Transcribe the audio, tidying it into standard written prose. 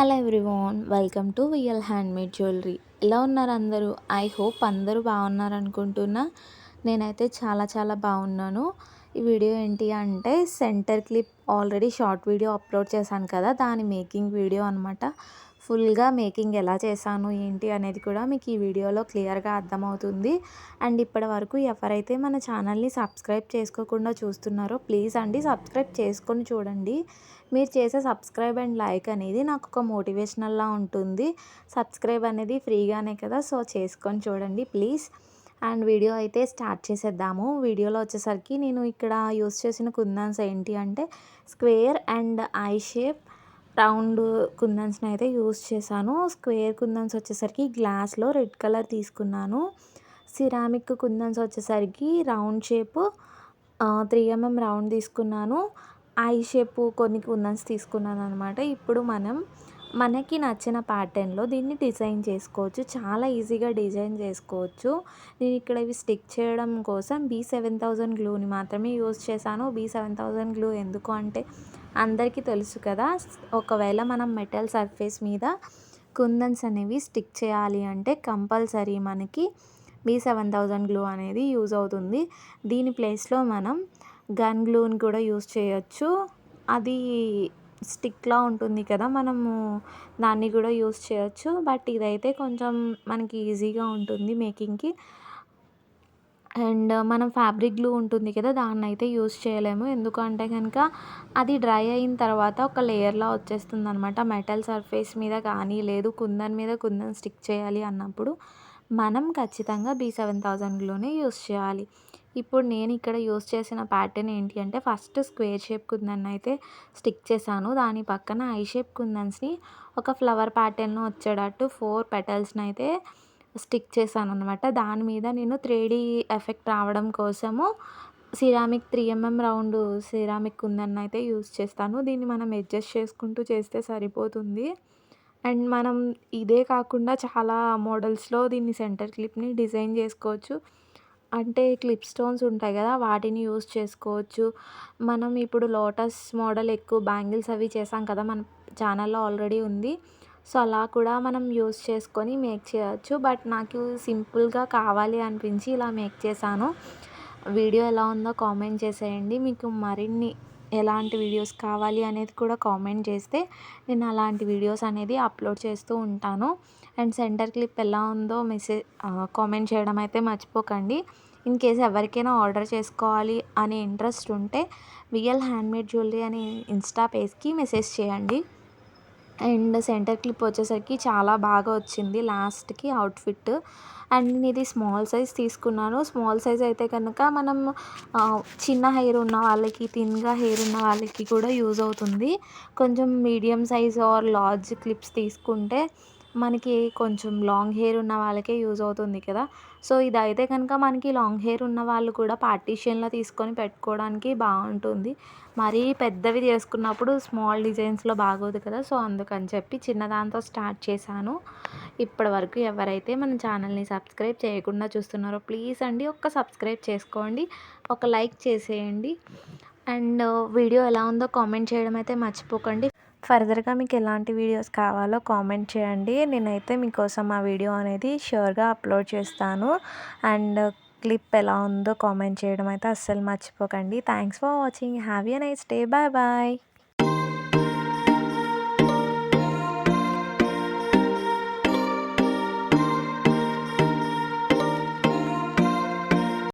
Hello everyone, welcome to VL handmade jewellery. ఎలా ఉన్నారు అందరూ? ఐ హోప్ అందరూ బాగున్నారు అనుకుంటున్నా. నేనైతే చాలా చాలా బాగున్నాను. ఈ వీడియో ఏంటి అంటే centre clip already short video upload చేశాను కదా, దాని మేకింగ్ వీడియో అనమాట. ఫుల్గా మేకింగ్ ఎలా చేశాను ఏంటి అనేది కూడా మీకు ఈ వీడియోలో క్లియర్గా అర్థమవుతుంది. అండ్ ఇప్పటి వరకు ఎవరైతే మన ఛానల్ని సబ్స్క్రైబ్ చేసుకోకుండా చూస్తున్నారో ప్లీజ్ అండి సబ్స్క్రైబ్ చేసుకొని చూడండి. మీరు చేసే సబ్స్క్రైబ్ అండ్ లైక్ అనేది నాకు ఒక మోటివేషనల్లా ఉంటుంది. సబ్స్క్రైబ్ అనేది ఫ్రీగానే కదా, సో చేసుకొని చూడండి ప్లీజ్. అండ్ వీడియో అయితే స్టార్ట్ చేసేద్దాము. వీడియోలో వచ్చేసరికి నేను ఇక్కడ యూస్ చేసిన కుందన్స్ ఏంటి అంటే square and eye shape round కుందన్స్ని అయితే యూస్ చేశాను. స్క్వేర్ కుందన్స్ వచ్చేసరికి గ్లాస్లో రెడ్ కలర్ తీసుకున్నాను. సిరామిక్ కుందన్స్ వచ్చేసరికి రౌండ్ షేపు 3mm రౌండ్ తీసుకున్నాను. ఐ షేపు కొన్ని కుందన్స్ తీసుకున్నాను అనమాట. ఇప్పుడు మనకి నచ్చిన ప్యాటర్న్లో దీన్ని డిజైన్ చేసుకోవచ్చు. చాలా ఈజీగా డిజైన్ చేసుకోవచ్చు. నేను ఇక్కడ ఇవి స్టిక్ చేయడం కోసం B7000 గ్లూని మాత్రమే యూజ్ చేశాను. B7000 గ్లూ ఎందుకు అంటే అందరికీ తెలుసు కదా, ఒకవేళ మనం మెటల్ సర్ఫేస్ మీద కుందన్స్ అనేవి స్టిక్ చేయాలి అంటే కంపల్సరీ మనకి B7000 గ్లూ అనేది యూజ్ అవుతుంది. దీని ప్లేస్లో మనం గన్ గ్లూని కూడా యూజ్ చేయొచ్చు. అది స్టిక్లా ఉంటుంది కదా, మనము దాన్ని కూడా యూజ్ చేయొచ్చు. బట్ ఇదైతే కొంచెం మనకి ఈజీగా ఉంటుంది మేకింగ్కి. అండ్ మనం ఫ్యాబ్రిక్ గ్లూ ఉంటుంది కదా, దాన్ని అయితే యూజ్ చేయలేము. ఎందుకంటే కనుక అది డ్రై అయిన తర్వాత ఒక లేయర్లా వచ్చేస్తుంది అనమాట. మెటల్ సర్ఫేస్ మీద కానీ లేదు కుందన్ మీద కుందన్ స్టిక్ చేయాలి అన్నప్పుడు మనం ఖచ్చితంగా B7000 గ్లూనే యూజ్ చేయాలి. ఇప్పుడు నేను ఇక్కడ యూజ్ చేసిన ప్యాటర్న్ ఏంటి అంటే ఫస్ట్ స్క్వేర్ షేప్ కుందన్ అయితే స్టిక్ చేశాను. దాని పక్కన ఐ షేప్ కుందన్స్ని ఒక ఫ్లవర్ ప్యాటర్న్లో వచ్చేటట్టు 4 పెటల్స్ని అయితే స్టిక్ చేశాను అనమాట. దాని మీద నేను 3D ఎఫెక్ట్ రావడం కోసము ceramic 3mm round ceramic kundan అయితే యూజ్ చేస్తాను. దీన్ని మనం అడ్జస్ట్ చేసుకుంటూ చేస్తే సరిపోతుంది. అండ్ మనం ఇదే కాకుండా చాలా మోడల్స్లో దీన్ని సెంటర్ క్లిప్ని డిజైన్ చేసుకోవచ్చు. అంటే క్లిప్ స్టోన్స్ ఉంటాయి కదా, వాటిని యూజ్ చేసుకోవచ్చు. మనం ఇప్పుడు లోటస్ మోడల్ ఎక్కువ బ్యాంగిల్స్ అవి చేసాం కదా, మన ఛానల్లో ఆల్రెడీ ఉంది. సో అలా కూడా మనం యూజ్ చేసుకొని మేక్ చేయొచ్చు. బట్ నాకు సింపుల్గా కావాలి అనిపించి ఇలా మేక్ చేశాను. వీడియో ఎలా ఉందో కామెంట్ చేసేయండి. మీకు మరిన్ని ఎలాంటి వీడియోస్ కావాలి అనేది కూడా కామెంట్ చేస్తే నేను అలాంటి వీడియోస్ అనేది అప్లోడ్ చేస్తూ ఉంటాను. అండ్ సెంటర్ క్లిప్ ఎలా ఉందో కామెంట్ చేయడం అయితే మర్చిపోకండి. ఇన్ కేస్ ఎవరికైనా ఆర్డర్ చేసుకోవాలి అనే ఇంట్రెస్ట్ ఉంటే విఎల్ హ్యాండ్మేడ్ జ్యువెలరీ అనే ఇన్స్టా పేజ్కి మెసేజ్ చేయండి. అండ్ సెంటర్ క్లిప్ వచ్చేసరికి చాలా బాగా వచ్చింది లాస్ట్కి అవుట్ఫిట్. అండ్ నేను ఇది స్మాల్ సైజ్ తీసుకున్నాను. స్మాల్ సైజ్ అయితే కనుక మనం చిన్న హెయిర్ ఉన్న వాళ్ళకి, థిన్గా హెయిర్ ఉన్న వాళ్ళకి కూడా యూజ్ అవుతుంది. కొంచెం medium size are large clips తీసుకుంటే మనకి కొంచెం లాంగ్ హెయిర్ ఉన్న వాళ్ళకే యూజ్ అవుతుంది కదా. సో ఇదైతే కనుక మనకి లాంగ్ హెయిర్ ఉన్న వాళ్ళు కూడా పార్టీషన్లో తీసుకొని పెట్టుకోవడానికి బాగుంటుంది. మరీ పెద్దవి చేసుకున్నప్పుడు స్మాల్ డిజైన్స్లో బాగోదు కదా, సో అందుకని చెప్పి చిన్నదాంతో స్టార్ట్ చేశాను. ఇప్పటి వరకు ఎవరైతే మన ఛానల్ని సబ్స్క్రైబ్ చేయకుండా చూస్తున్నారో ప్లీజ్ అండి ఒక్క సబ్స్క్రైబ్ చేసుకోండి, ఒక లైక్ చేసేయండి. అండ్ వీడియో ఎలా ఉందో కామెంట్ చేయడం అయితే మర్చిపోకండి. ఫర్దర్గా మీకు ఎలాంటి వీడియోస్ కావాలో కామెంట్ చేయండి. నేనైతే మీకోసం ఆ వీడియో అనేది ష్యూర్గా అప్లోడ్ చేస్తాను. అండ్ క్లిప్ ఎలా ఉందో కామెంట్ చేయడం అయితే అస్సలు మర్చిపోకండి. Thanks for watching. Have a nice day. Bye bye.